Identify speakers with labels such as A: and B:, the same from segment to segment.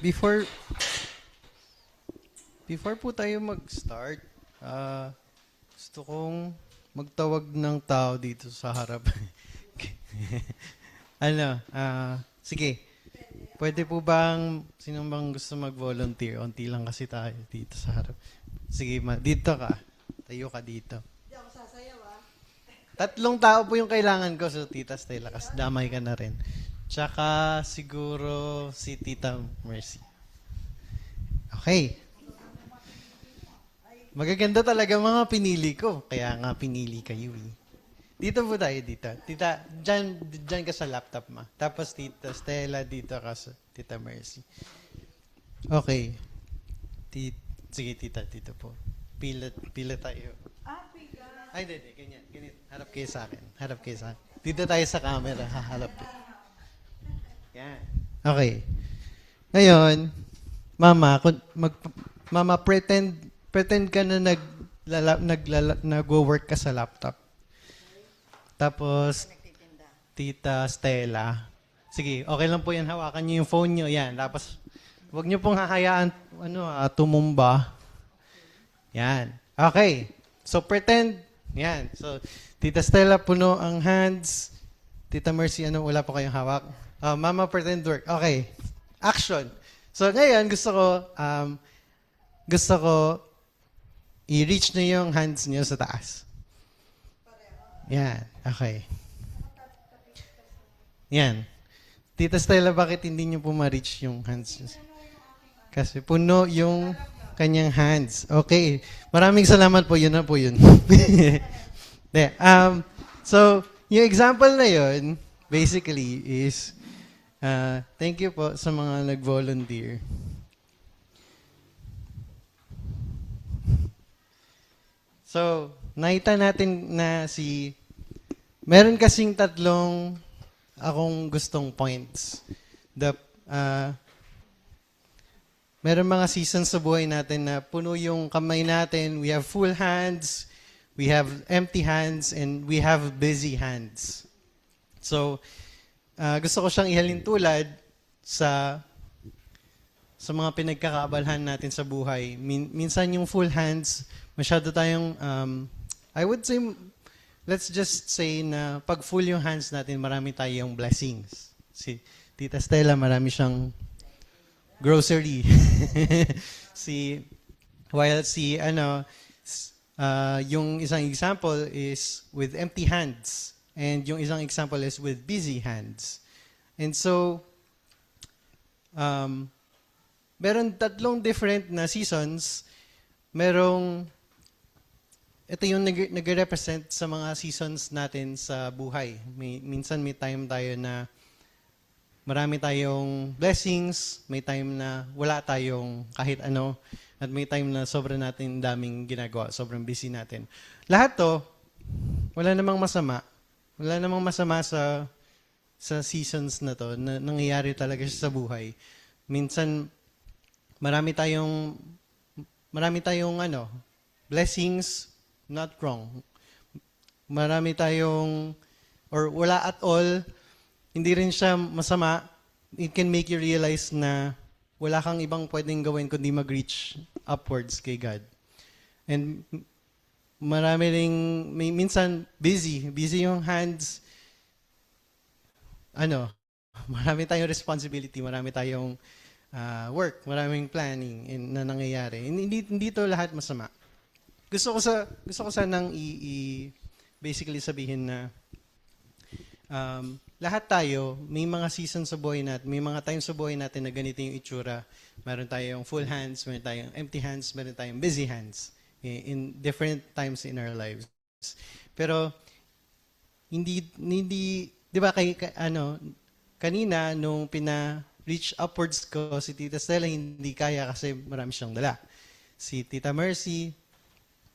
A: Before before po tayo mag-start, gusto kong magtawag ng tao dito sa harap. Sige. Pwede po bang, sino bang gusto mag-volunteer? Unti lang kasi tayo dito sa harap. Sige, dito ka. Tayo ka dito.
B: Hindi ako sasayaw, ah.
A: 3 tao po yung kailangan ko. So, Tita Stella, kasi damay ka na rin. Tsaka, siguro, si Tita Mercy. Okay. Magaganda talaga mga pinili ko. Kaya nga pinili kayo eh. Dito po tayo, dito. Tita, dyan ka sa laptop ma. Tapos Tita Stella, dito ka sa Tita Mercy. Okay. Sige, Tita, dito po. Pila tayo.
B: Piga.
A: Ay, hindi, ganyan. Harap kayo sa akin. Dito tayo sa camera, haharap. Yan. Okay. Ngayon, Mama, Mama, pretend ka na nag-work ka sa laptop. Tapos, Tita Stella. Sige, okay lang po yan. Hawakan niyo yung phone niyo. Yan. Tapos, huwag niyo pong hahayaan tumumba. Yan. Okay. So, pretend. Yan. So, Tita Stella, puno ang hands. Tita Mercy, wala po kayong hawak? Mama, pretend work. Okay. Action. So, ngayon, gusto ko i-reach na yung hands niyo sa taas. Yan. Okay. Yan. Tita Stella, bakit hindi niyo po ma-reach yung hands niyo? Kasi puno yung kanyang hands. Okay. Maraming salamat po. Yun na po yun. So, yung example na yun, basically is, thank you po sa mga nag-volunteer. So, nakita natin na meron kasing 3 akong gustong points. Meron mga seasons sa buhay natin na puno yung kamay natin. We have full hands, we have empty hands, and we have busy hands. So, gusto ko siyang ihalin tulad sa mga pinagkakaabalhan natin sa buhay. Minsan yung full hands, masyado tayong, I would say, let's just say na pag full yung hands natin, marami tayong blessings. Si Tita Stella, marami siyang grocery. Yung isang example is with empty hands. And yung isang example is with busy hands. And so, meron 3 different na seasons. Ito yung nag-represent sa mga seasons natin sa buhay. Minsan may time tayo na marami tayong blessings, may time na wala tayong kahit ano, at may time na sobrang natin daming ginagawa, sobrang busy natin. Lahat to, wala namang masama. Wala namang masama sa seasons na to, na nangyayari talaga siya sa buhay. Minsan, marami tayong blessings, not wrong. Marami tayong, or wala at all, hindi rin siya masama. It can make you realize na wala kang ibang pwedeng gawin kundi mag-reach upwards kay God. And minsan busy yung hands. Marami tayong responsibility, marami tayong work, maraming planning na nangyayari. Hindi to lahat masama. Gusto ko sanang basically sabihin na lahat tayo, may mga seasons sa buhay natin, may mga times sa buhay natin na ganito yung itsura. Meron tayong full hands, meron tayong empty hands, meron tayong busy hands in different times in our lives. Pero hindi 'di ba kanina nung reach upwards ko si Tita Stella hindi kaya kasi marami siyang dala. Si Tita Mercy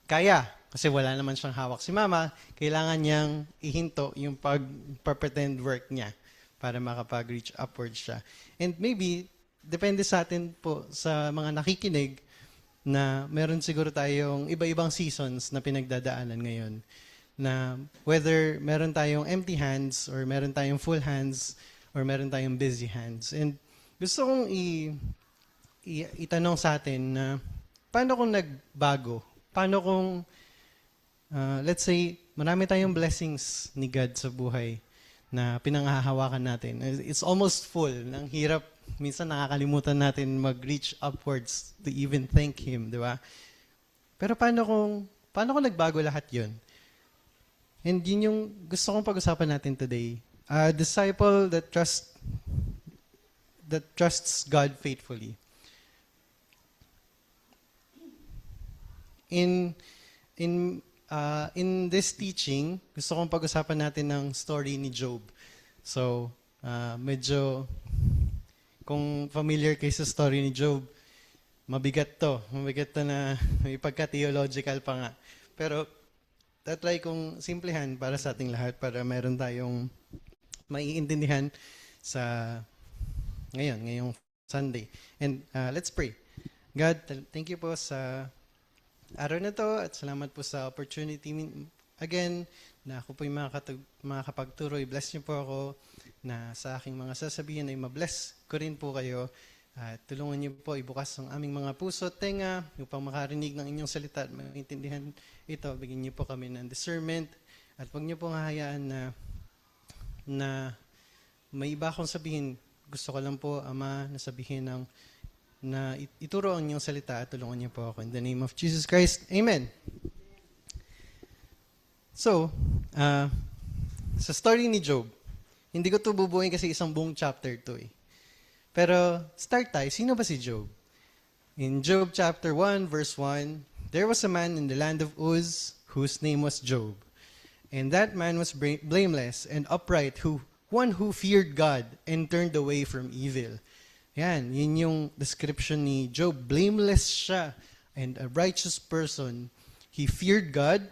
A: kaya kasi wala naman siyang hawak si Mama, kailangan niyang ihinto yung pag-pretend work niya para makapag-reach upwards siya. And maybe depende sa atin po sa mga nakikinig na meron siguro tayong iba-ibang seasons na pinagdadaanan ngayon. Na whether meron tayong empty hands or meron tayong full hands or meron tayong busy hands. And gusto kong itanong sa atin na paano kung nagbago? Paano kung, let's say, marami tayong blessings ni God sa buhay na pinanghahawakan natin. It's almost full. Ang hirap, minsan nakakalimutan natin mag-reach upwards to even thank Him, di ba? Pero paano kung nagbago lahat yun? And yun yung gusto kong pag-usapan natin today. A disciple that trusts God faithfully. In this teaching, gusto kong pag-usapan natin ng story ni Job. So, medyo, kung familiar kayo sa story ni Job, mabigat to. Mabigat to na may pagka-theological pa nga. Pero, tatry kong simplihan para sa ating lahat para meron tayong maiintindihan sa ngayong Sunday. And let's pray. God, thank you po sa araw na to at salamat po sa opportunity again na ako po yung makakapagturo. I-bless niyo po ako na sa aking mga sasabihin ay mabless ko rin po kayo. At tulungan niyo po ibukas ang aming mga puso at tenga upang makarinig ng inyong salita at maintindihan ito. Bigyan niyo po kami ng discernment at huwag niyo po hayaan na may iba akong sabihin. Gusto ko lang po, Ama, na sabihin na ituro ang inyong salita at tulungan niyo po ako. In the name of Jesus Christ, Amen. So, sa story ni Job, hindi ko ito bubuuin kasi isang buong chapter to eh. Pero start tayo, sino ba si Job? In Job chapter 1, verse 1, there was a man in the land of Uz whose name was Job. And that man was blameless and upright, one who feared God and turned away from evil. Yan, yun yung description ni Job. Blameless siya and a righteous person. He feared God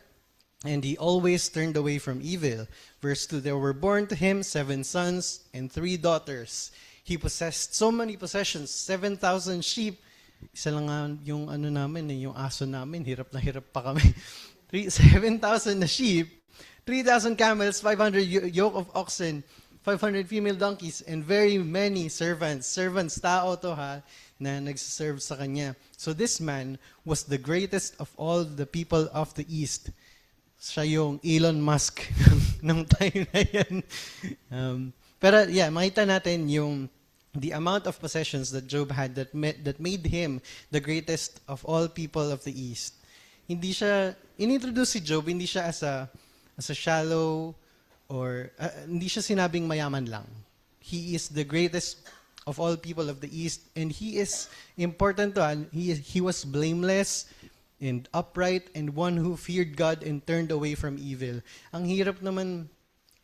A: and he always turned away from evil. Verse 2, there were born to him 7 sons and 3 daughters. He possessed so many possessions, 7,000 sheep. Isa lang nga yung namin, yung aso namin, hirap na hirap pa kami. 7,000 na sheep, 3,000 camels, 500 yoke of oxen, 500 female donkeys, and very many servants. Servants, tao to ha, na nagsiserve sa kanya. So this man was the greatest of all the people of the East. Siya yung Elon Musk ng time na yan. Pero yeah, makita natin the amount of possessions that Job had that made him the greatest of all people of the East. Hindi siya, inintroduce si Job, hindi siya as a shallow, or hindi siya sinabing mayaman lang. He is the greatest of all people of the East, and he is important to he was blameless and upright and one who feared God and turned away from evil. Ang hirap naman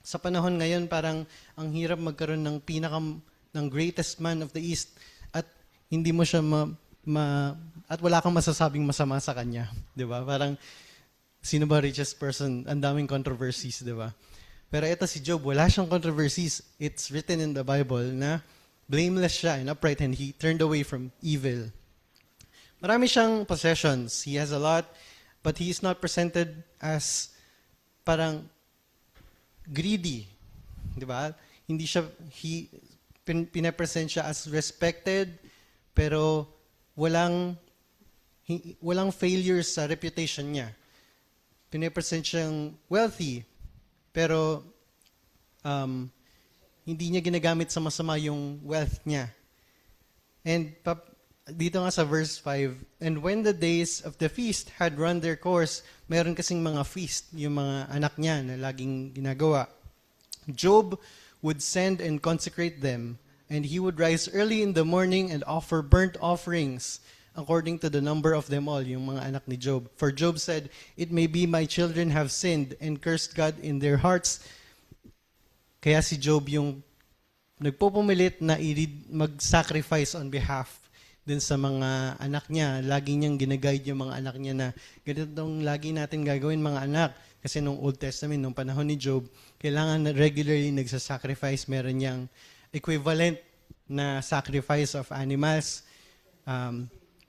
A: sa panahon ngayon, parang ang hirap magkaroon ng ng greatest man of the East at hindi mo siya at wala kang masasabing masama sa kanya, 'di ba? Parang sino ba richest person? Ang daming controversies, 'di ba? Pero ito si Job, wala siyang controversies. It's written in the Bible na blameless siya and upright and he turned away from evil. Marami siyang possessions. He has a lot, but he is not presented as parang greedy. 'Di ba? Hindi siya pinapresent siya as respected, pero walang failures sa reputation niya. Pinapresent siyang wealthy, pero hindi niya ginagamit sa masama yung wealth niya. And dito nga sa verse 5, and when the days of the feast had run their course, meron kasing mga feast, yung mga anak niya na laging ginagawa. Job would send and consecrate them, and he would rise early in the morning and offer burnt offerings according to the number of them all, yung mga anak ni Job. For Job said, it may be my children have sinned and cursed God in their hearts. Kaya si Job yung nagpupumilit na mag-sacrifice on behalf din sa mga anak niya. Lagi niyang ginaguide yung mga anak niya na ganitong lagi natin gagawin mga anak. Kasi nung Old Testament, nung panahon ni Job, kailangan na regularly nagsasacrifice. Meron niyang equivalent na sacrifice of animals.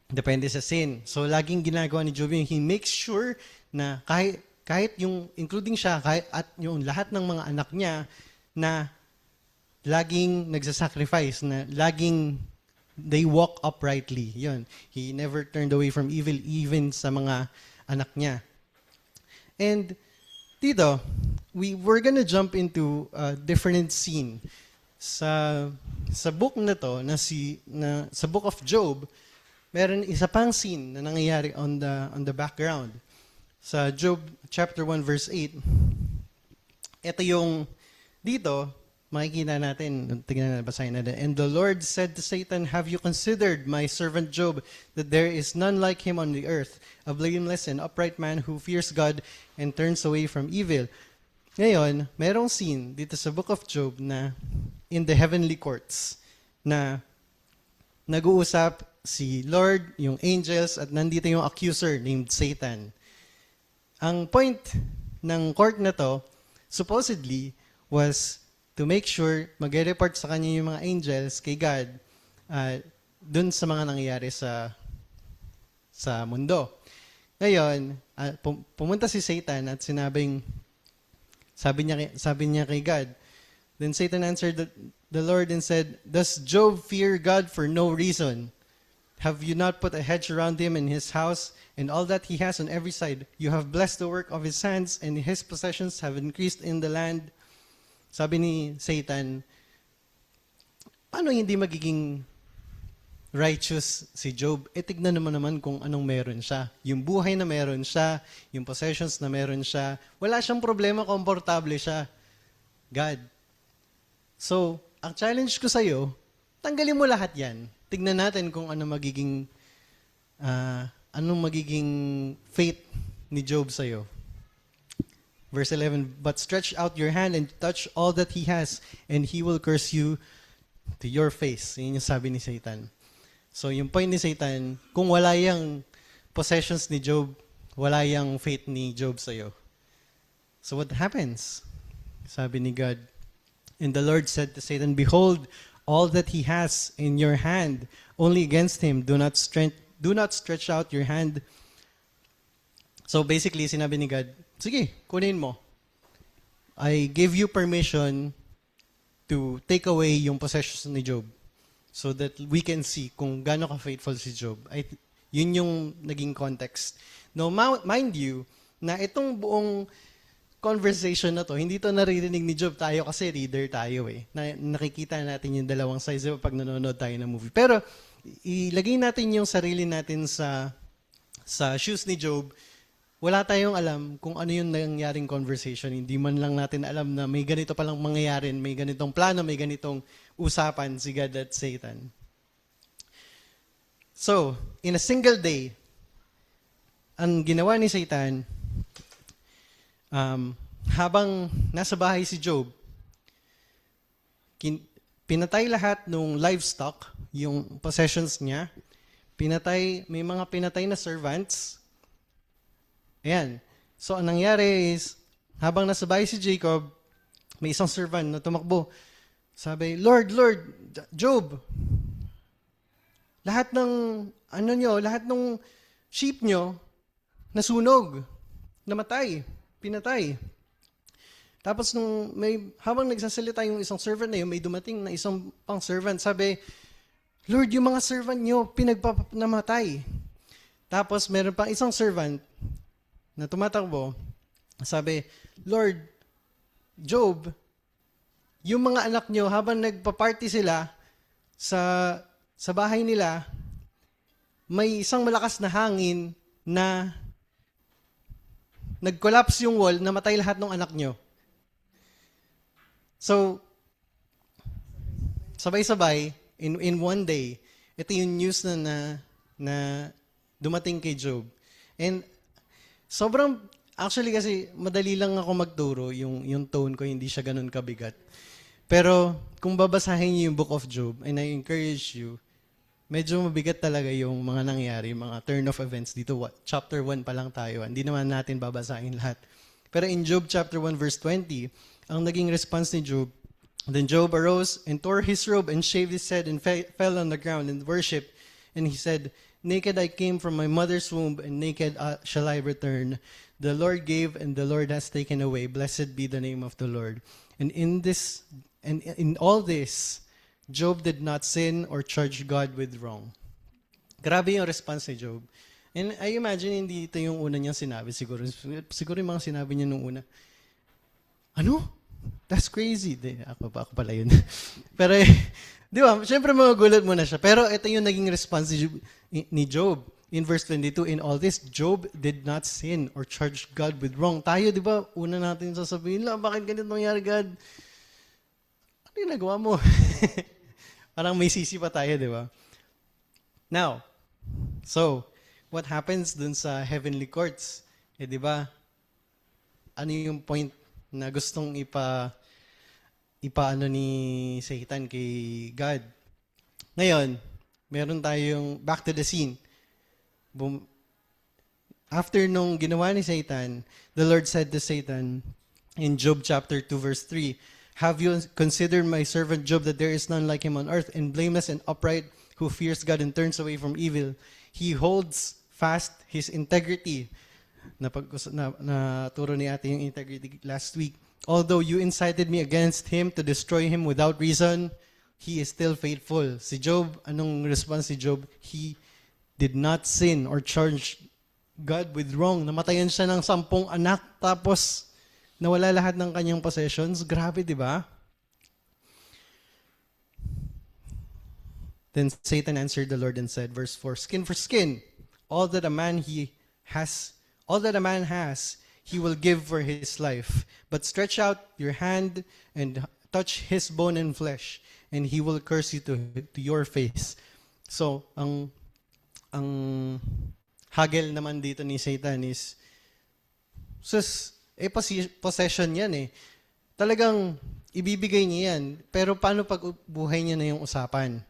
A: Depende sa sin. So, laging ginagawa ni Job yung he makes sure na kahit yung, including siya, at yung lahat ng mga anak niya, na laging nagsasacrifice, na laging they walk uprightly. Yun. He never turned away from evil even sa mga anak niya. And dito, we're gonna jump into a different scene. Sa book na to, sa book of Job, meron isa pang scene na nangyayari on the background. Sa Job chapter 1 verse 8, ito yung dito, makikita natin, tingnan natin, basahin natin. And the Lord said to Satan, have you considered my servant Job, that there is none like him on the earth, a blameless and upright man who fears God and turns away from evil? Ngayon, merong scene dito sa book of Job na in the heavenly courts na nag-uusap si Lord, yung angels, at nandito yung accuser named Satan. Ang point ng court na to, supposedly, was to make sure mag-report sa kanya yung mga angels kay God dun sa mga nangyayari sa mundo. Ngayon, pumunta si Satan at sabi niya kay God. Then Satan answered the Lord and said, does Job fear God for no reason? Have you not put a hedge around him and his house and all that he has on every side? You have blessed the work of his hands, and his possessions have increased in the land. Sabi ni Satan, paano hindi magiging righteous si Job? Tignan naman kung anong meron siya. Yung buhay na meron siya, yung possessions na meron siya, wala siyang problema, komportable siya. God. So, ang challenge ko sa'yo, tanggalin mo lahat yan. Tignan natin kung anong magiging fate ni Job sa'yo. Verse 11, but stretch out your hand and touch all that he has, and he will curse you to your face. Yun yung sabi ni Satan. So yung point ni Satan, kung wala yung possessions ni Job, wala yung fate ni Job sa'yo. So what happens? Sabi ni God, and the Lord said to Satan, behold, all that he has in your hand, only against him, do not stretch out your hand. So basically, sinabi ni God, sige, kunin mo. I give you permission to take away yung possessions ni Job so that we can see kung gaano ka-faithful si Job. Yun yung naging context. Now, mind you, na itong buong conversation na to, hindi to naririnig ni Job, tayo kasi reader tayo eh. Nakikita natin yung dalawang sides pag nanonood tayo ng movie. Pero, ilagay natin yung sarili natin sa shoes ni Job. Wala tayong alam kung ano yung nangyaring conversation. Hindi man lang natin alam na may ganito palang mangyayari, may ganitong plano, may ganitong usapan si God at Satan. So, in a single day, ang ginawa ni Satan, habang nasa bahay si Job, pinatay lahat ng livestock, yung possessions niya, may mga pinatay na servants. Ayan. So, ang nangyari is, habang nasa bahay si Jacob, may isang servant na tumakbo. Sabi, Lord, Job, lahat ng sheep nyo, nasunog, namatay, pinatay. Tapos habang nagsasalita yung isang servant na yun, may dumating na isang pang servant. Sabi, Lord, yung mga servant nyo, pinagpapanamatay. Tapos meron pang isang servant na tumatakbo, sabi, Lord, Job, yung mga anak nyo, habang nagpa-party sila sa bahay nila, may isang malakas na hangin na nag-collapse yung wall, namatay lahat ng anak nyo. So, sabay-sabay, in one day, ito yung news na dumating kay Job. And actually kasi madali lang ako magturo, yung tone ko, hindi siya ganun kabigat. Pero kung babasahin niyo yung Book of Job, and I encourage you, medyo mabigat talaga yung mga nangyari, mga turn of events dito. Chapter 1 pa lang tayo. Hindi naman natin babasahin lahat. Pero in Job chapter 1 verse 20, ang naging response ni Job, then Job arose and tore his robe and shaved his head and fell on the ground and worshiped. And he said, naked I came from my mother's womb, and naked shall I return. The Lord gave, and the Lord has taken away. Blessed be the name of the Lord. And in all this, Job did not sin or charge God with wrong. Grabe yung response ni Job. And I imagine hindi ito yung una niyang sinabi. Siguro yung mga sinabi niya nung una. Ano? That's crazy. Ako pala yun. Pero, di ba, syempre magugulat muna siya. Pero ito yung naging response ni Job. In verse 22, in all this, Job did not sin or charge God with wrong. Tayo, di ba, una natin sasabihin, bakit ganito nangyari, God? Ano yung nagawa mo? Parang may sisi pa tayo, di ba? Now, so, what happens dun sa heavenly courts? Di ba, ano yung point na gustong ipaano ni Satan kay God? Ngayon, meron tayong back to the scene. After nung ginawa ni Satan, the Lord said to Satan in Job chapter 2 verse 3, have you considered my servant Job, that there is none like him on earth, and blameless and upright, who fears God and turns away from evil? He holds fast his integrity. Naturo ni ate yung integrity last week. Although you incited me against him to destroy him without reason, he is still faithful. Si Job, anong response si Job? He did not sin or charge God with wrong. Namatayan siya ng 10 anak, tapos nawala lahat ng kanyang possessions. Grabe, di ba? Then Satan answered the Lord and said, verse 4, skin for skin. All that a man has, he will give for his life. But stretch out your hand and touch his bone and flesh, and he will curse you to your face. So, ang hagel naman dito ni Satan is, possession yan eh. Talagang ibibigay niya yan. Pero paano pag buhay niya na yung usapan?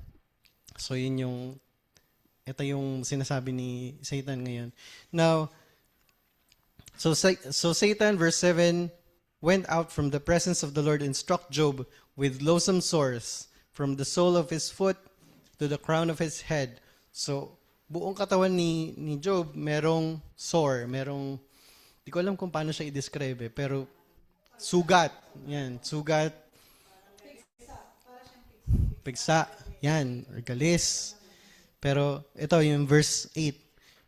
A: So ito yung sinasabi ni Satan ngayon. Now, so Satan, verse 7, went out from the presence of the Lord and struck Job with loathsome sores from the sole of his foot to the crown of his head. So, buong katawan ni Job, merong sore, di ko alam kung paano siya i-describe pero sugat. Yan, sugat. Pigsa. Yan, or galis. Pero ito yung verse 8.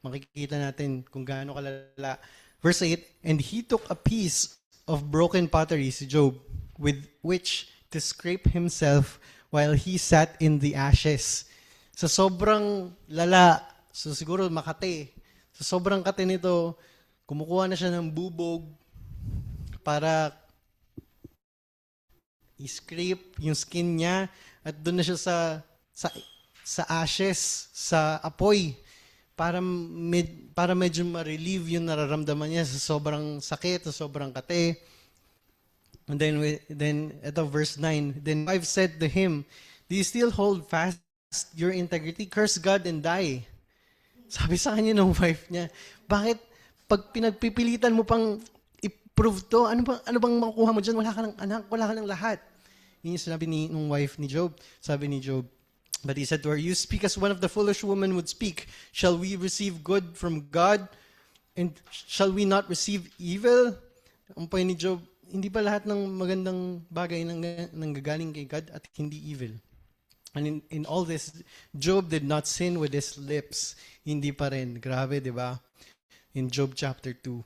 A: Makikita natin kung gaano kalala. Verse 8, and he took a piece of broken pottery, si Job, with which to scrape himself while he sat in the ashes. Sa sobrang lala, so siguro makate, sa sobrang kate nito, kumukuha na siya ng bubog para i-scrape yung skin niya at doon na siya sa ashes, sa apoy para medyo ma-relieve yung nararamdaman niya sa sobrang sakit, sa sobrang kate. And then ito verse 9, then wife said to him, do you still hold fast your integrity? Curse God and die. Sabi sa kanya ng wife niya, bakit pag pinagpipilitan mo pang i-prove to, ano bang makukuha mo dyan? Wala ka ng anak, wala ka ng lahat. Yun yung sinabi ng wife ni Job. Sabi ni Job, but he said to her, you speak as one of the foolish women would speak. Shall we receive good from God? And shall we not receive evil? Ang point ni Job, hindi ba lahat ng magandang bagay nanggagaling kay God at hindi evil? And in all this, Job did not sin with his lips. Hindi pa rin. Grabe, di ba? In Job chapter 2.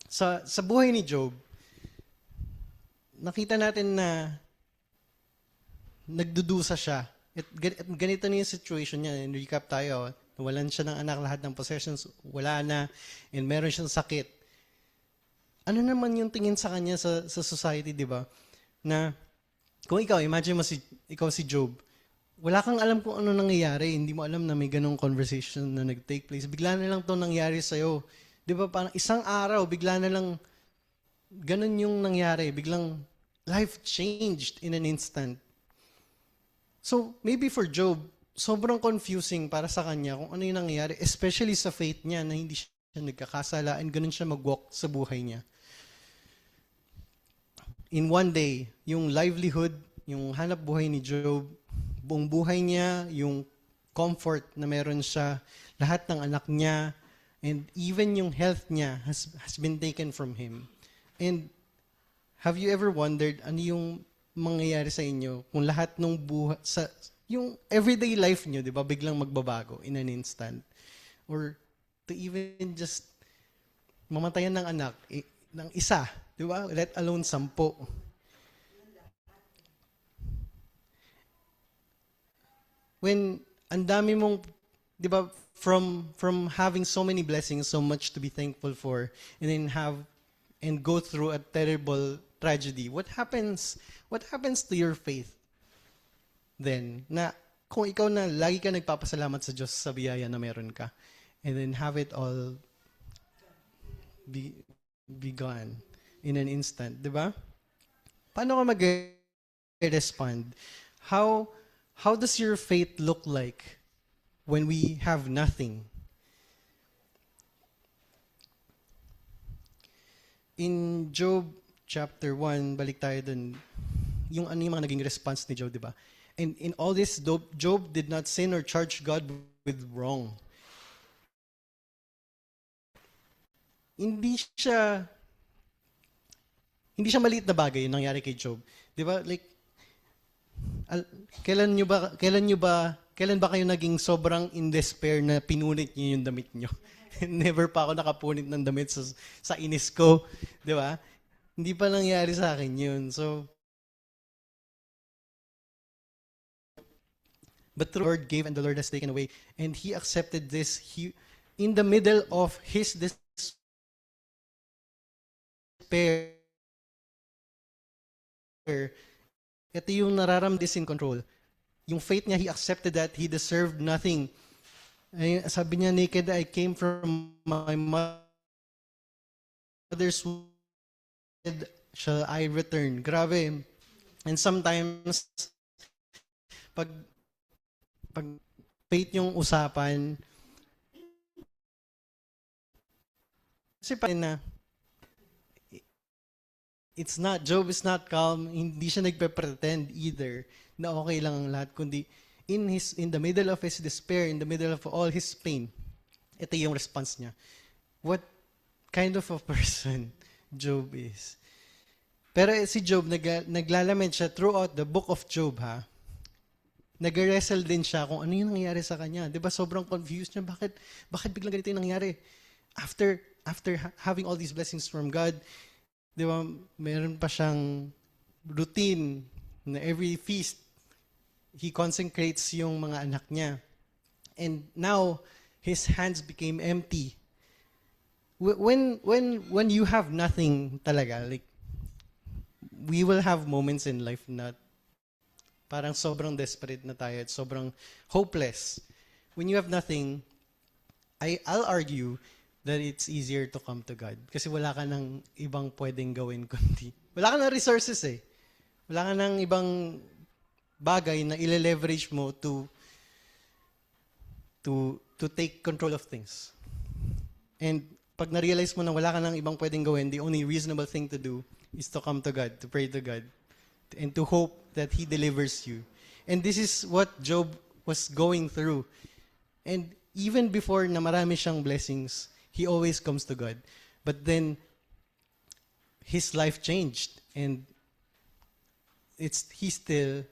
A: Sa buhay ni Job, nakita natin na nagdudusa siya. At ganito na yung situation niya. In recap tayo, nawalan siya ng anak, lahat ng possessions, wala na, and meron siyang sakit. Ano naman yung tingin sa kanya sa society, di ba? Na, kung ikaw, imagine mo ikaw si Job, wala kang alam kung ano nangyayari, hindi mo alam na may ganong conversation na nag-take place. Bigla na lang ito nangyari sa'yo. Di ba, parang isang araw, bigla na lang, ganon yung nangyari. Biglang, life changed in an instant. So, maybe for Job, sobrang confusing para sa kanya kung ano yung nangyayari, especially sa faith niya na hindi siya nagkakasala and ganun siya mag-walk sa buhay niya. In one day, yung livelihood, yung hanap buhay ni Job, buong buhay niya, yung comfort na meron siya, lahat ng anak niya, and even yung health niya has been taken from him. And have you ever wondered ano yung mangyayari sa inyo kung lahat ng buhay, yung everyday life nyo, di ba, biglang magbabago in an instant? Or to even just mamatayan ng anak, ng isa, di ba? Let alone 10. When ang dami mong, di ba, from having so many blessings, so much to be thankful for, and then go through a terrible tragedy, what happens to your faith then? Na kung ikaw na lagi ka nagpapasalamat sa Diyos sa biyaya na meron ka, and then have it all be gone in an instant, di ba? Paano ka mag-respond? How does your faith look like when we have nothing? In Job chapter 1, balik tayo dun, yung mga naging response ni Job, di ba? And in all this, Job did not sin or charge God with wrong. Hindi siya maliit na bagay yung nangyari kay Job. Di ba? Like, kailan ba kayo naging sobrang in despair na pinunit niyo yung damit niyo? Never pa ako nakapunit ng damit sa inis ko. Di ba? Hindi pa nangyari sa akin yun. So, but the Lord gave and the Lord has taken away. And He accepted this. In the middle of His despair, ito yung nararamdaman in control. Yung faith niya, He accepted that. He deserved nothing. Ay, sabi niya, naked I came from my mother's womb, shall I return. Grabe. And sometimes, pag faith yung usapan, kasi pa na, Job is not calm, hindi siya nagpe-pretend either na okay lang ang lahat, kundi in the middle of his despair, in the middle of all his pain, ito yung response niya. What kind of a person Job is. Pero si Job, naglalament siya throughout the book of Job, ha? Nag-wrestle din siya kung ano yung nangyayari sa kanya. Di ba sobrang confused niya, bakit biglang ganito yung nangyari? After having all these blessings from God, di ba, meron pa siyang routine na every feast, he consecrates yung mga anak niya. And now, his hands became empty. When you have nothing talaga, like, we will have moments in life na parang sobrang desperate na tayo at sobrang hopeless. When you have nothing, I'll argue that it's easier to come to God. Kasi wala ka ng ibang pwedeng gawin kundi. Wala ka ng resources eh. Wala ka ng ibang bagay na ile-leverage mo to take control of things. And pag na-realize mo na wala ka ng ibang pwedeng gawin, the only reasonable thing to do is to come to God, to pray to God, and to hope that He delivers you. And this is what Job was going through. And even before na marami siyang blessings, he always comes to God. But then, his life changed. And he still,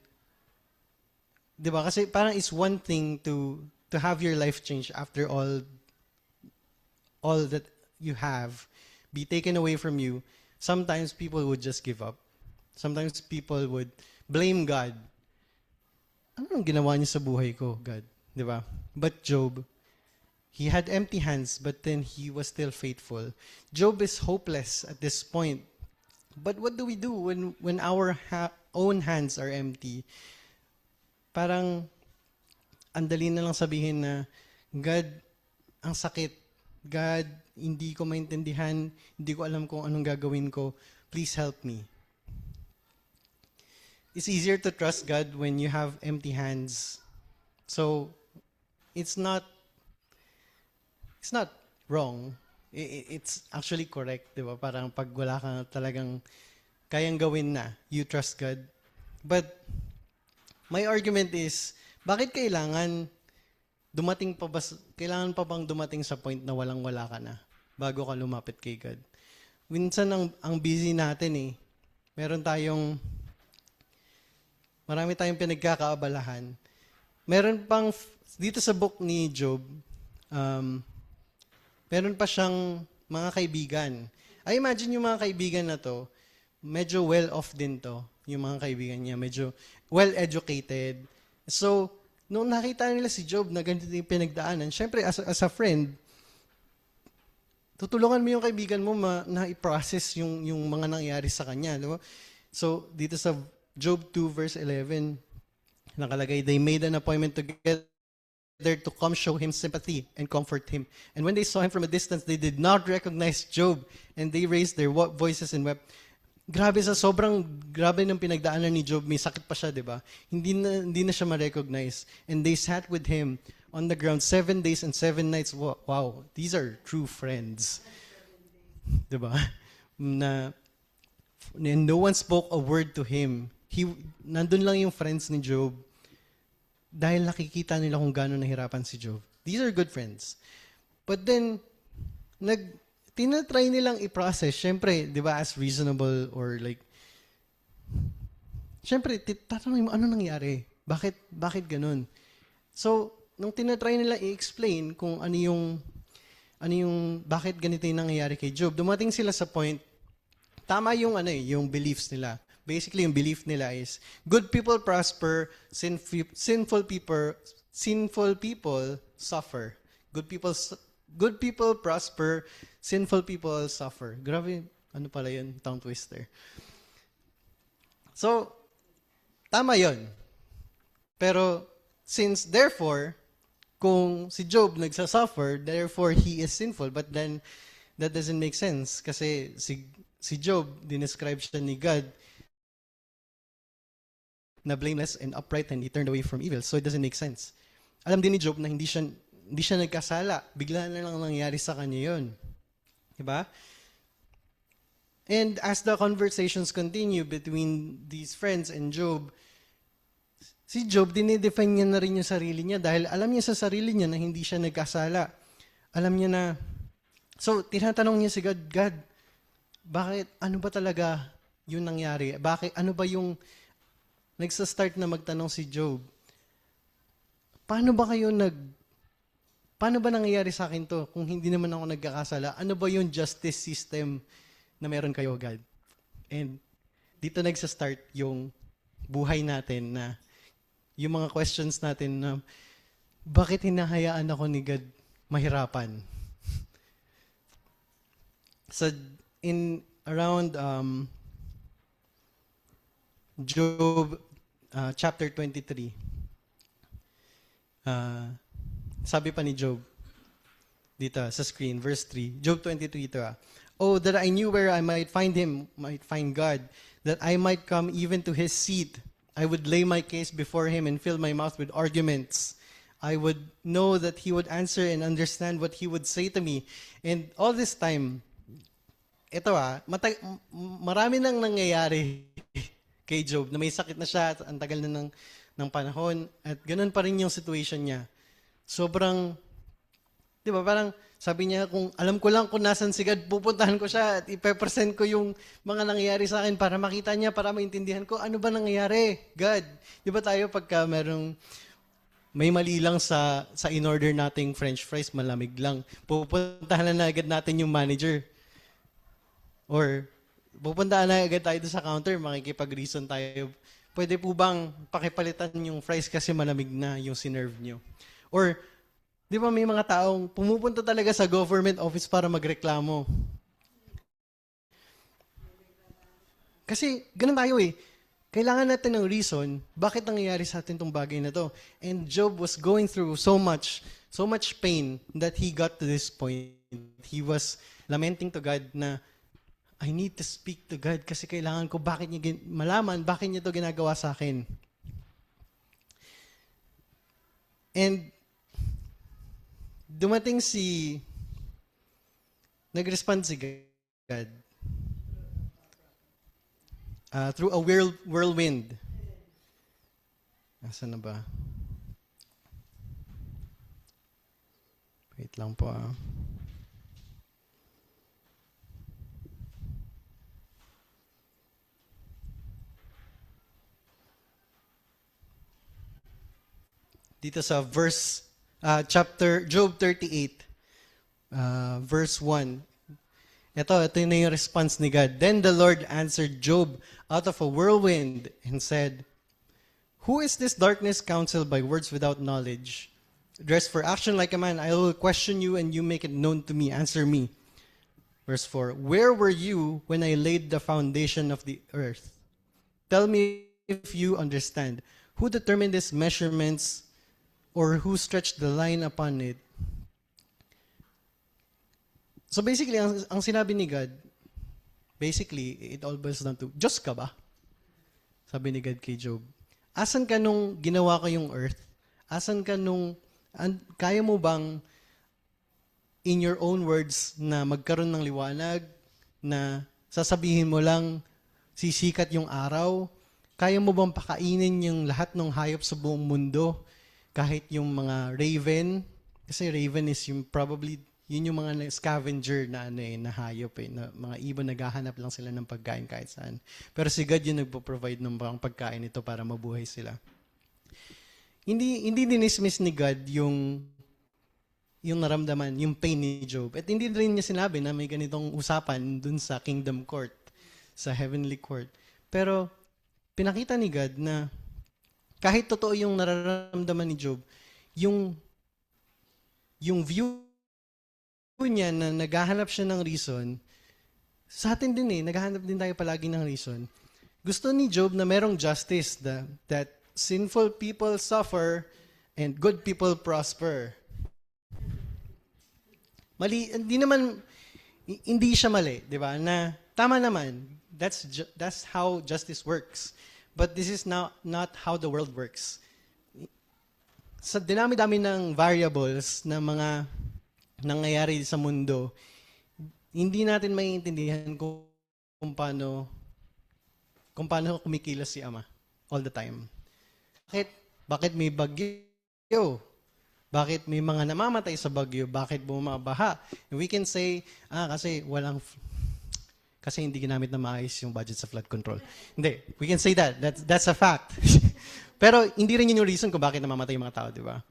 A: di ba? Kasi parang it's one thing to have your life change after all that you have be taken away from you. Sometimes people would just give up. Sometimes people would blame God. Ano ang ginawa niyo sa buhay ko, God? Di ba? But Job, he had empty hands, but then he was still faithful. Job is hopeless at this point. But what do we do when our own hands are empty? Parang, andali na lang sabihin na, God, ang sakit. God, hindi ko maintindihan. Hindi ko alam kung anong gagawin ko. Please help me. It's easier to trust God when you have empty hands. So, it's not wrong. It's actually correct, di ba? Parang pag wala ka talagang kayang gawin na, you trust God. But, my argument is, bakit kailangan pa bang dumating sa point na walang-wala ka na bago ka lumapit kay God? Minsan ang busy natin eh. Meron tayong Marami tayong pinagkakaabalahan. Meron pang, dito sa book ni Job, um, meron pa siyang mga kaibigan. I imagine yung mga kaibigan na to, medyo well-off din to. Yung mga kaibigan niya, medyo well-educated. So, nung nakita nila si Job na ganito yung pinagdaanan, syempre as a friend, tutulungan mo yung kaibigan mo na i-process yung mga nangyari sa kanya. Di ba? So, dito sa Job 2 verse 11, nakalagay, they made an appointment together to come show him sympathy and comfort him. And when they saw him from a distance, they did not recognize Job, and they raised their voices and wept. Grabe, sobrang grabe ng pinagdaanan ni Job, may sakit pa siya, di ba? Hindi na siya ma-recognize. And they sat with him on the ground 7 days and 7 nights. Wow, these are true friends. Di ba? And no one spoke a word to him. Nandun lang yung friends ni Job dahil nakikita nila kung gaano nahirapan si Job. These are good friends. But then, tinatry nilang i-process, syempre, di ba, as reasonable or like, syempre, tatanungin mo, ano nangyari? Bakit ganun? So, nung tinatry nila i-explain kung ano yung, bakit ganito yung nangyayari kay Job, dumating sila sa point, tama yung yung beliefs nila. Basically, yung belief nila is, good people prosper, sinful people suffer. Good people prosper, sinful people suffer. Grabe, ano pala yun? Tongue twister. So, tama yun. Pero, therefore, kung si Job nagsasuffer, therefore he is sinful. But then, that doesn't make sense. Kasi si Job, dinescribe siya ni God na blameless and upright and he turned away from evil. So it doesn't make sense. Alam din ni Job na hindi siya nagkasala. Bigla na lang nangyari sa kanya yun. Diba? And as the conversations continue between these friends and Job, si Job, dinidefine niya na rin yung sarili niya dahil alam niya sa sarili niya na hindi siya nagkasala. Alam niya na, so tinatanong niya si God, bakit, ano ba talaga yung nangyari? Ano ba yung nagsa-start na magtanong si Job? Paano ba nangyayari sa akin to kung hindi naman ako nagkakasala? Ano ba yung justice system na meron kayo, God? And dito nagsa-start yung buhay natin na yung mga questions natin na bakit hinahayaan ako ni God mahirapan? So, in around Job chapter 23, sabi pa ni Job, dito sa screen, verse 3, Job 23 ito Oh, that I knew where I might find God, that I might come even to his seat. I would lay my case before him and fill my mouth with arguments. I would know that he would answer and understand what he would say to me. And all this time, ito marami nang nangyayari kay Job na may sakit na siya, ang tagal na ng panahon, at ganun pa rin yung situation niya. Sobrang, di ba, parang sabi niya, kung alam ko lang kung nasan si God, pupuntahan ko siya at ipepresent ko yung mga nangyayari sa akin para makita niya, para maintindihan ko, ano ba nangyayari, God? Di ba tayo pagka may mali lang sa in-order nating french fries, malamig lang, pupuntahan na agad natin yung manager. Or, pupuntahan na agad tayo sa counter, makikipag-reason tayo. Pwede po bang pakipalitan yung fries kasi malamig na yung sinerve nyo? Or, di ba may mga taong pumupunta talaga sa government office para magreklamo? Kasi, ganun tayo Kailangan natin ng reason bakit nangyayari sa atin tong bagay na to. And Job was going through so much pain that he got to this point. He was lamenting to God na, I need to speak to God kasi kailangan ko malaman bakit niya to ginagawa sa akin. And dumating nag-respond si God through a whirlwind. Nasaan na ba? Wait lang po dito sa Job 38, verse 1. Ito na yung response ni God. Then the Lord answered Job out of a whirlwind and said, "Who is this darkness counseled by words without knowledge? Dressed for action like a man, I will question you and you make it known to me. Answer me." Verse 4, "Where were you when I laid the foundation of the earth? Tell me if you understand. Who determined these measurements or who stretched the line upon it?" So basically, ang sinabi ni God, basically, it all boils down to, Diyos ka ba? Sabi ni God kay Job. Asan ka nung ginawa ko yung earth? Asan ka nung, kaya mo bang, in your own words, na magkaroon ng liwanag, na sasabihin mo lang, sisikat yung araw? Kaya mo bang pakainin yung lahat ng hayop sa buong mundo? Kahit yung mga raven, kasi raven is yung probably, yun yung mga scavenger na na hayop na mga ibon naghahanap lang sila ng pagkain kahit saan. Pero si God yung nagpo-provide ng pagkain nito para mabuhay sila. Hindi dinismiss ni God yung naramdaman, yung pain ni Job. At hindi rin niya sinabi na may ganitong usapan dun sa kingdom court, sa heavenly court. Pero pinakita ni God na kahit totoo yung nararamdaman ni Job, yung view niya na naghahanap siya ng reason, sa atin din naghahanap din tayo palagi ng reason. Gusto ni Job na merong justice, that sinful people suffer and good people prosper. Mali, hindi siya mali, di ba? Na tama naman, that's how justice works. But this is not how the world works. Sa dinami-dami ng variables na mga nangyayari sa mundo, hindi natin maiintindihan kung paano kumikilos si Ama all the time. Bakit may bagyo? Bakit may mga namamatay sa bagyo? Bakit bumabaha? And we can say, kasi hindi ginamit na maayos yung budget sa flood control. Hindi, we can say that. That's a fact. Pero hindi rin yun yung reason kung bakit namamatay yung mga tao, di ba?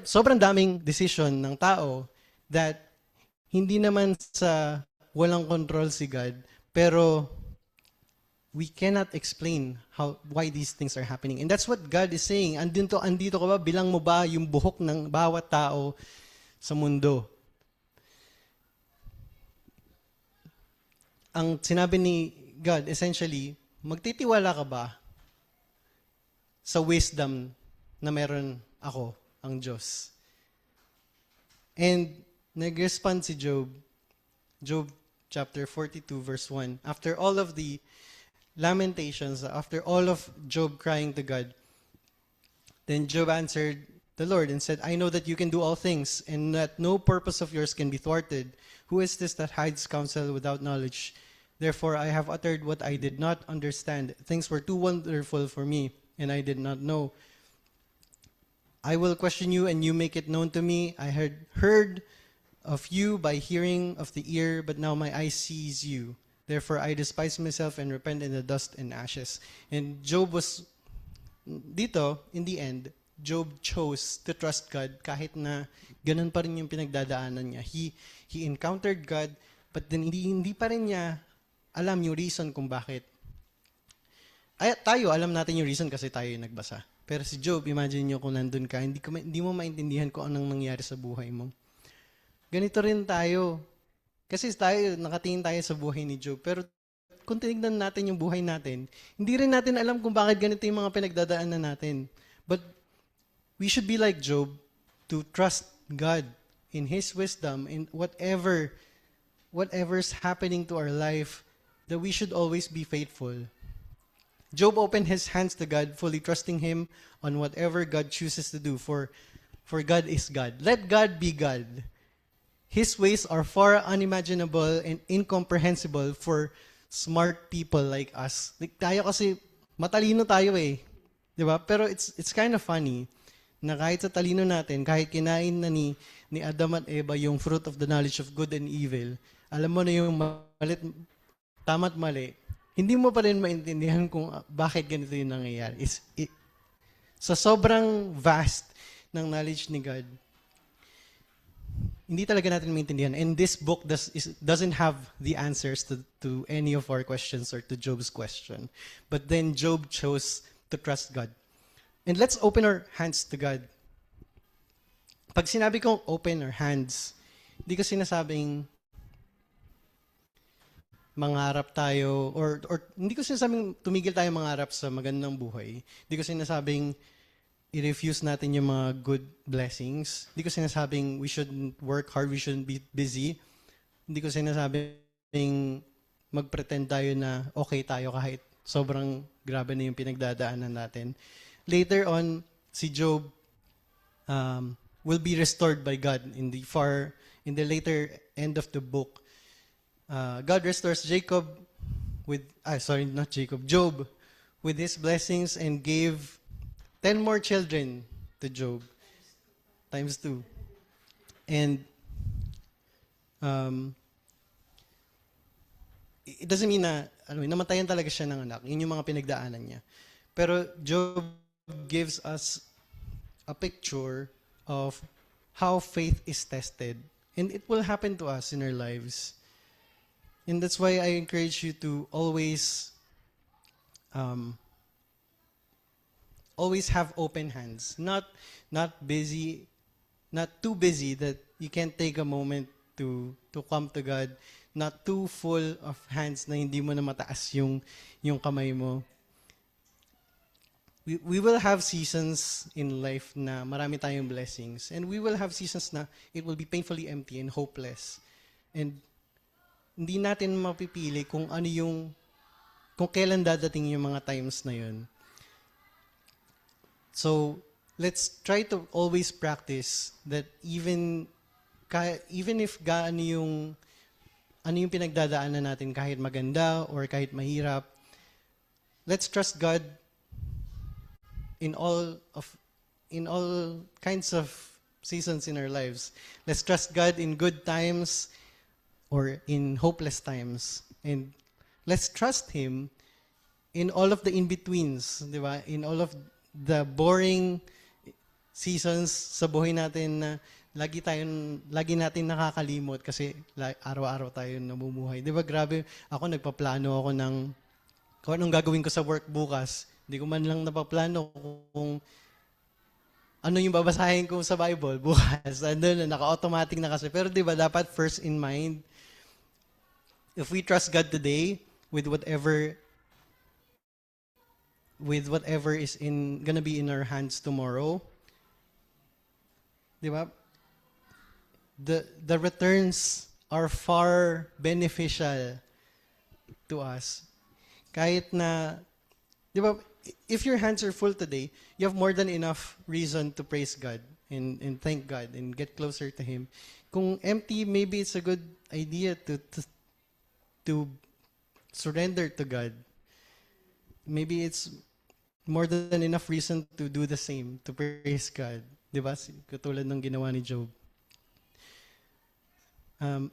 A: Sobrang daming decision ng tao that hindi naman sa walang control si God, pero we cannot explain why these things are happening. And that's what God is saying. Andito ka ba? Bilang mo ba yung buhok ng bawat tao sa mundo? Ang sinabi ni God, essentially, magtitiwala ka ba sa wisdom na meron ako, ang Diyos? And nag-respond si Job chapter 42, verse 1. After all of the lamentations, after all of Job crying to God, then Job answered the Lord and said, "I know that you can do all things, and that no purpose of yours can be thwarted. Who is this that hides counsel without knowledge? Therefore I have uttered what I did not understand. Things were too wonderful for me, and I did not know. I will question you, and you make it known to me. I had heard of you by hearing of the ear, but now my eye sees you. Therefore I despise myself and repent in the dust and ashes." And Job was, dito, in the end, Job chose to trust God kahit na ganun pa rin yung pinagdadaanan niya. He encountered God, but then hindi pa rin niya alam yung reason kung bakit. Tayo, alam natin yung reason kasi tayo yung nagbasa. Pero si Job, imagine nyo kung nandun ka, hindi mo maintindihan kung anong nangyari sa buhay mo. Ganito rin tayo. Kasi nakatingin tayo sa buhay ni Job. Pero kung tinignan natin yung buhay natin, hindi rin natin alam kung bakit ganito yung mga pinagdadaanan natin. But we should be like Job to trust God in His wisdom, in whatever's happening to our life, that we should always be faithful. Job opened his hands to God, fully trusting Him on whatever God chooses to do, for God is God. Let God be God. His ways are far unimaginable and incomprehensible for smart people like us. Like tayo kasi, matalino tayo eh. Di ba? Pero it's kind of funny na kahit sa talino natin, kahit kinain na ni Adam at Eva yung fruit of the knowledge of good and evil, alam mo na yung tama't mali, hindi mo pa rin maintindihan kung bakit ganito yung nangyayari. Sa sobrang vast, ng knowledge ni God, hindi talaga natin maintindihan. And this book doesn't have the answers to any of our questions or to Job's question. But then Job chose to trust God. And let's open our hands to God. Pag sinabi kong open our hands, hindi ko sinasabing mangarap tayo, or hindi ko sinasabing tumigil tayo mangarap sa magandang buhay. Hindi ko sinasabing i-refuse natin yung mga good blessings. Hindi ko sinasabing we shouldn't work hard, we shouldn't be busy. Hindi ko sinasabing mag-pretend tayo na okay tayo kahit sobrang grabe na yung pinagdadaanan natin. Later on, si Job will be restored by God in the later end of the book. God restores Job with his blessings and gave 10 more children to Job, times 2. And it doesn't mean na namatayan talaga siya ng anak. Yun yung mga pinagdaanan niya. Pero Job gives us a picture of how faith is tested. And it will happen to us in our lives. And that's why I encourage you to always have open hands. Not busy, not too busy that you can't take a moment to come to God. Not too full of hands na hindi mo na mataas yung kamay mo. We will have seasons in life na marami tayong blessings. And we will have seasons na it will be painfully empty and hopeless. And hindi natin mapipili kung kailan dadating yung mga times na yun. So, let's try to always practice that even if ano yung pinagdadaanan natin, kahit maganda or kahit mahirap, let's trust God in all kinds of seasons in our lives. Let's trust God in good times or in hopeless times. And let's trust Him in all of the in-betweens, di ba? In all of the boring seasons sa buhay natin na lagi natin nakakalimot kasi araw-araw tayo namumuhay. Di ba grabe, ako nagpaplano ako kung anong gagawin ko sa work bukas. Hindi ko man lang napaplano kung ano yung babasahin ko sa Bible bukas. Naka-automatic na kasi. Pero di ba dapat first in mind, if we trust God today with whatever is gonna be in our hands tomorrow, di ba? The returns are far beneficial to us. Kahit na, di ba, if your hands are full today, you have more than enough reason to praise God and thank God and get closer to Him. Kung empty, maybe it's a good idea to surrender to God. Maybe it's more than enough reason to do the same, to praise God. Di ba? Katulad ng ginawa ni Job.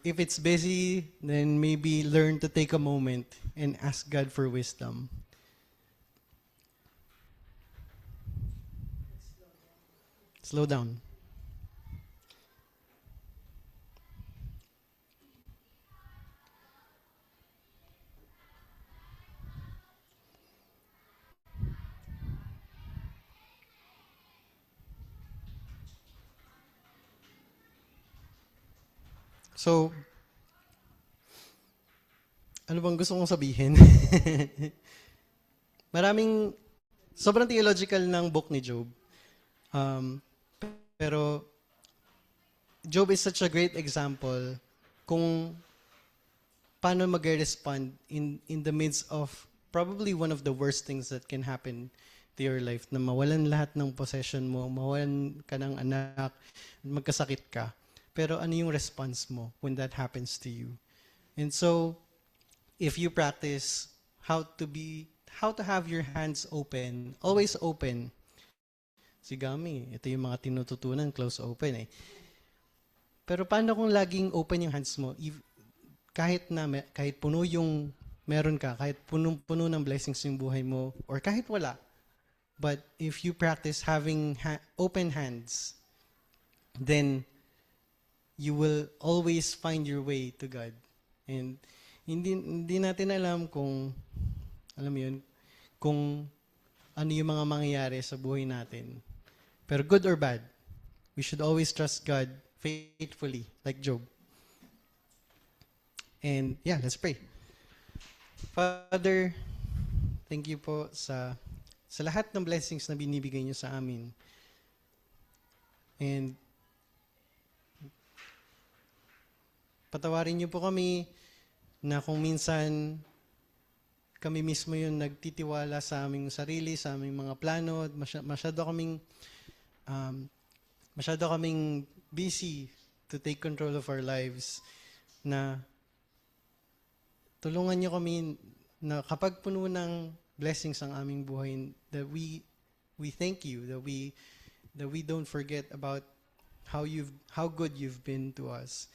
A: If it's busy, then maybe learn to take a moment and ask God for wisdom. Slow down. So, ano bang gusto kong sabihin? Sobrang theological ng book ni Job. Pero, Job is such a great example kung paano mag-respond in the midst of probably one of the worst things that can happen to your life, na mawalan lahat ng possession mo, mawalan ka ng anak, magkasakit ka. Pero ano yung response mo when that happens to you? And so, if you practice how to have your hands open, always open. Si Gami, ito yung mga tinututunan, close open eh. Pero paano kung laging open yung hands mo? Kahit puno yung meron ka, kahit puno ng blessings yung buhay mo, or kahit wala, But if you practice having open hands, then you will always find your way to God. And hindi natin alam kung, alam mo yun, kung ano yung mga mangyayari sa buhay natin. Pero good or bad, we should always trust God faithfully, like Job. And yeah, let's pray. Father, thank you po sa lahat ng blessings na binibigay niyo sa amin. And patawarin niyo po kami na kung minsan kami mismo yung nagtitiwala sa aming sarili, sa aming mga plano, at masyado kaming busy to take control of our lives, na tulungan niyo kami na kapag puno ng blessings ang aming buhay, that we thank you, that we don't forget about how good you've been to us.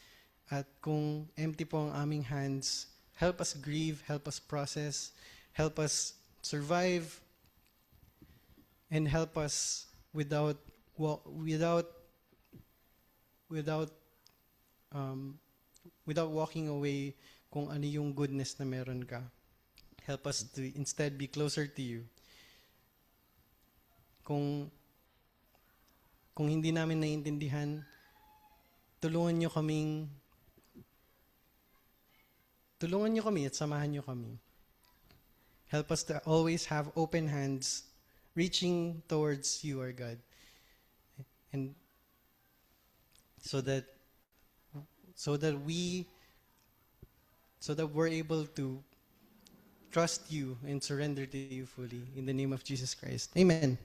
A: At kung empty po ang aming hands, help us grieve, help us process, help us survive, and help us without walking away kung ano yung goodness na meron ka. Help us to instead be closer to you. Kung hindi namin naiintindihan, tulungan niyo kami at samahan niyo kami. Help us to always have open hands, reaching towards you, our God. And so that we're able to trust you and surrender to you fully. In the name of Jesus Christ. Amen.